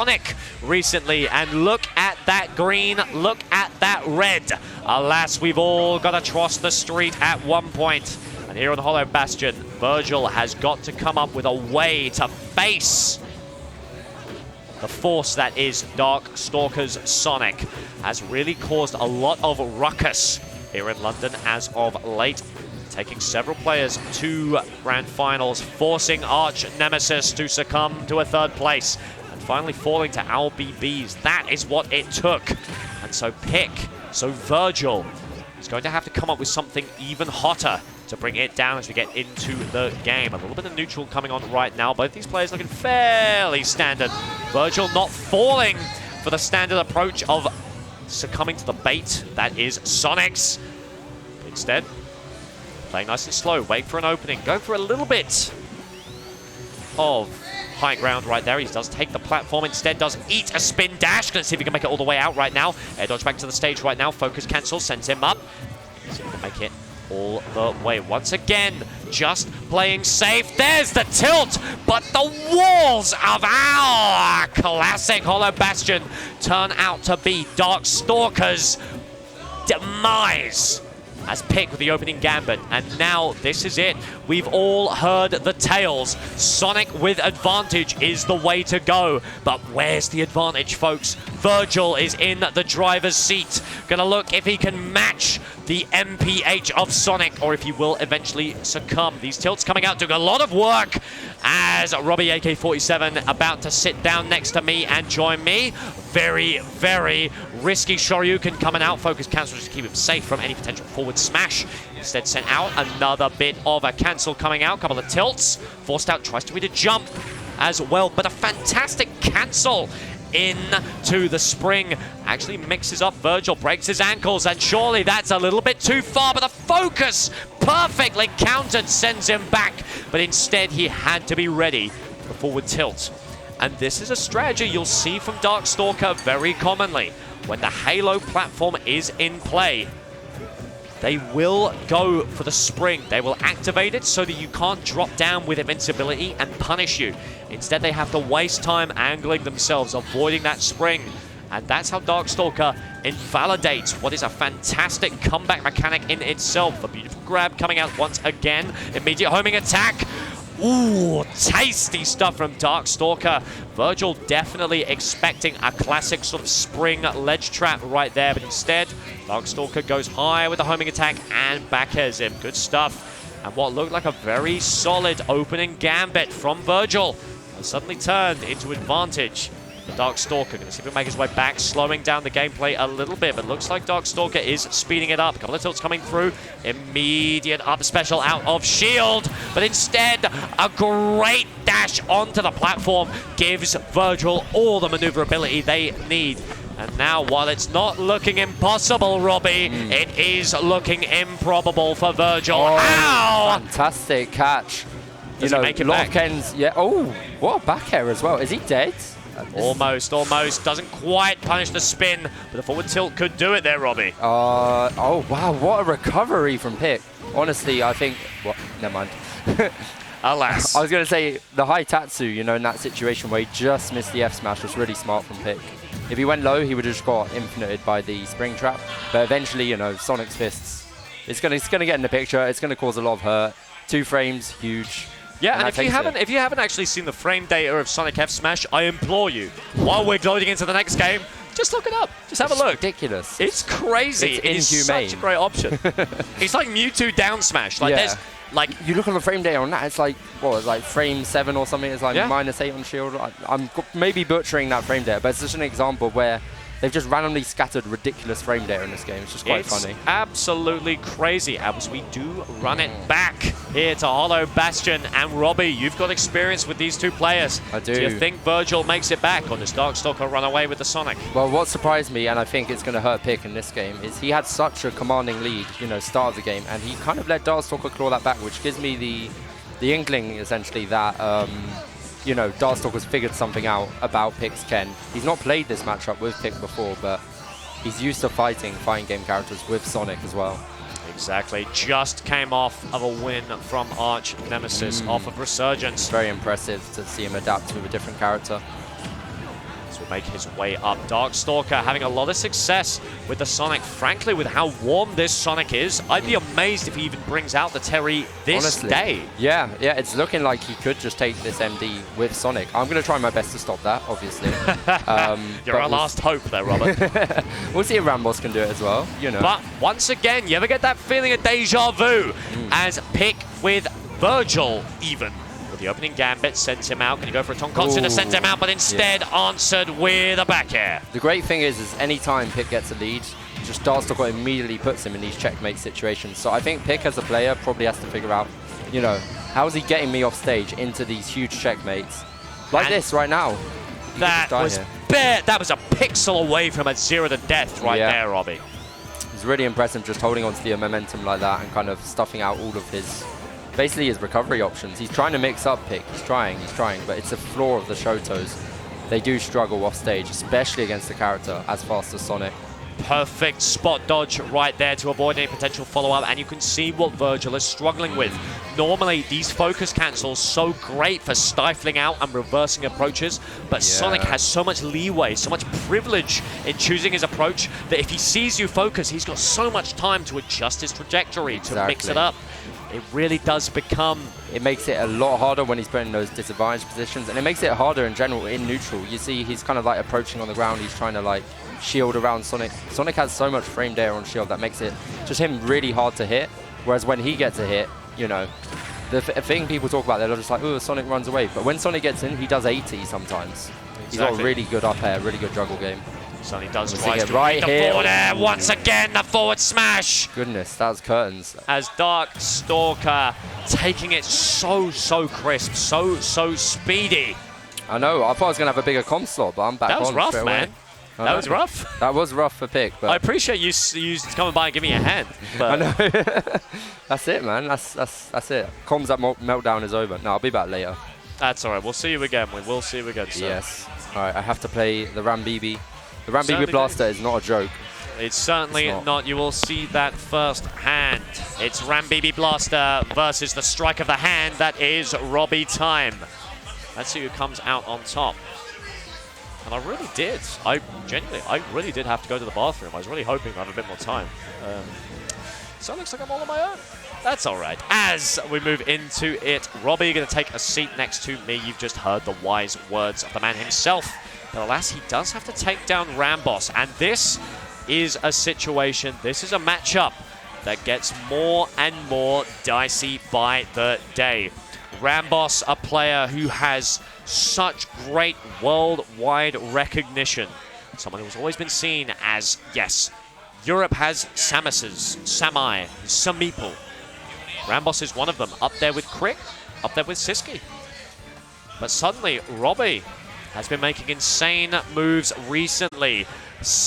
Sonic recently, and look at that green, look at that red. Alas, we've all got to trust the street at one point. And here on Hollow Bastion, Vergil has got to come up with a way to face the force that is Darkstalker's Sonic. Has really caused a lot of ruckus here in London as of late, taking several players to grand finals, forcing arch nemesis to succumb to a third place, and finally falling to LBBs. That is what it took. And so Vergil is going to have to come up with something even hotter to bring it down as we get into the game. A little bit of neutral coming on right now. Both these players looking fairly standard. Vergil not falling for the standard approach of succumbing to the bait that is Sonic's. Instead, playing nice and slow, waiting for an opening, going for a little bit of high ground right there. He does take the platform, instead does eat a spin dash. Gonna see if he can make it all the way out right now. Air dodge back to the stage right now. Focus cancel, sends him up. See if he can make it all the way. Once again, just playing safe. There's the tilt, but the walls of our classic Hollow Bastion turn out to be Darkstalker's demise. As Pick with the opening gambit, and now this is it. We've all heard the tales. Sonic with advantage is the way to go, but where's the advantage, folks? Vergil is in the driver's seat. Gonna look if he can match the MPH of Sonic, or if he will eventually succumb. These tilts coming out doing a lot of work as Robbie AK-47 about to sit down next to me and join me. Very, very risky Shoryuken coming out. Focus cancel just to keep him safe from any potential forward smash. Instead sent out another bit of a cancel coming out. Couple of tilts. Forced out, tries to read a jump as well, but a fantastic cancel into the spring. Actually mixes up Vergil, breaks his ankles, and surely that's a little bit too far, but the focus perfectly countered, sends him back. But instead he had to be ready for the forward tilt. And this is a strategy you'll see from Darkstalker very commonly. When the Halo platform is in play, they will go for the spring. They will activate it so that you can't drop down with invincibility and punish you. Instead, they have to waste time angling themselves, avoiding that spring. And that's how Darkstalker invalidates what is a fantastic comeback mechanic in itself. A beautiful grab coming out once again. Immediate homing attack. Ooh, tasty stuff from Darkstalker. Vergil definitely expecting a classic sort of spring ledge trap right there, but instead, Darkstalker goes high with the homing attack and back airs him. Good stuff. And what looked like a very solid opening gambit from Vergil has suddenly turned into advantage. Darkstalker going to see if he can make his way back, slowing down the gameplay a little bit, but looks like Darkstalker is speeding it up. A couple of tilts coming through. Immediate up special out of shield, but instead a great dash onto the platform gives Vergil all the maneuverability they need. And now, while it's not looking impossible, Robbie, it is looking improbable for Vergil. Oh, ow! Fantastic catch. Does he make it back? Ken's, yeah. Oh, what a back air as well. Is he dead? Almost. Doesn't quite punish the spin, but the forward tilt could do it there, Robbie. Oh, wow. What a recovery from Pick. Honestly, I think... What? Never mind. Alas. I was going to say, the high Tatsu, you know, in that situation where he just missed the F smash was really smart from Pick. If he went low, he would have just got infinited by the spring trap. But eventually, you know, Sonic's fists, it's going to get in the picture. It's going to cause a lot of hurt. 2 frames, huge. Yeah, and if you haven't actually seen the frame data of Sonic F Smash, I implore you, while we're loading into the next game, just look it up. Just have a look. Ridiculous. It's crazy. It's it is inhumane. such a great option. It's like Mewtwo down smash. Like there's like you look on the frame data on that, it's like what? It's like frame 7 or something. It's like -8 on shield. I'm maybe butchering that frame data, but it's just an example where they've just randomly scattered ridiculous frame data in this game. It's just quite funny. Absolutely crazy. As we do run it back here to Hollow Bastion. And Robbie, you've got experience with these two players. I do. Do you think Vergil makes it back, or does Darkstalker run away with the Sonic? Well, what surprised me, and I think it's going to hurt Pick in this game, is he had such a commanding lead, you know, start of the game, and he kind of let Darkstalker claw that back, which gives me the inkling, essentially, that you know, Darkstalker's figured something out about Pick's Ken. He's not played this matchup with Pick before, but he's used to fighting game characters with Sonic as well. Exactly. Just came off of a win from Arch Nemesis off of Resurgence. It's very impressive to see him adapt to a different character. As as we make his way up. Darkstalker having a lot of success with the Sonic. Frankly, with how warm this Sonic is, I'd be amazed if he even brings out the Terry this day. Yeah, it's looking like he could just take this MD with Sonic. I'm going to try my best to stop that, obviously. You're our last hope there, Robert. We'll see if Rambos can do it as well, you know. But once again, you ever get that feeling of deja vu as Pick with Vergil even. The opening gambit sends him out. Can you go for a Tonkotsu to send him out, but instead answered with a back air. The great thing is any time Pick gets a lead, just Darkstalker immediately puts him in these checkmate situations. So I think Pick as a player probably has to figure out, you know, how is he getting me off stage into these huge checkmates? Like and this right now. That was that was a pixel away from a 0 to death right there, Robbie. It's really impressive just holding on to the momentum like that and kind of stuffing out all of his basically his recovery options. He's trying to mix up Pick. He's trying, but it's the flaw of the Shotos. They do struggle off stage, especially against a character as fast as Sonic. Perfect spot dodge right there to avoid any potential follow-up, and you can see what Vergil is struggling with. Normally, these focus cancels so great for stifling out and reversing approaches, but Sonic has so much leeway, so much privilege in choosing his approach that if he sees you focus, he's got so much time to adjust his trajectory, to mix it up. It really does become... It makes it a lot harder when he's put in those disadvantaged positions, and it makes it harder in general in neutral. You see he's kind of like approaching on the ground, he's trying to like shield around Sonic. Sonic has so much framed air on shield that makes it just him really hard to hit, whereas when he gets a hit, you know, the thing people talk about, they're just like, oh, Sonic runs away. But when Sonic gets in, he does 80 sometimes. Exactly. He's got a really good up air, really good juggle game. Sonic does rise to right the forward air. Once again, the forward smash. Goodness, that was curtains. As Darkstalker taking it so crisp, so speedy. I know, I thought I was going to have a bigger comp slot, but I'm back on. That was rough, man. That was rough. That was rough for Pick. But I appreciate you coming by and giving me a hand. But I know. That's it, man. That's it. Comms at Meltdown is over. No, I'll be back later. That's all right. We'll see you again. We will see you again, sir. Yes. All right, I have to play the Rambibi. The Rambibi Blaster is not a joke. It's certainly not. You will see that firsthand. It's Rambibi Blaster versus the strike of the hand. That is Robbie time. Let's see who comes out on top. And I really did. I really did have to go to the bathroom. I was really hoping I'd have a bit more time. So it looks like I'm all on my own. That's all right. As we move into it, Robbie, you're going to take a seat next to me. You've just heard the wise words of the man himself. But alas, he does have to take down Rambos. And this is a situation, this is a matchup that gets more and more dicey by the day. Rambos, a player who has such great worldwide recognition. Someone who's always been seen as, yes, Europe has Samuses, Samai, Sameeple. Rambos is one of them, up there with Crick, up there with Siski. But suddenly, Robbie has been making insane moves recently.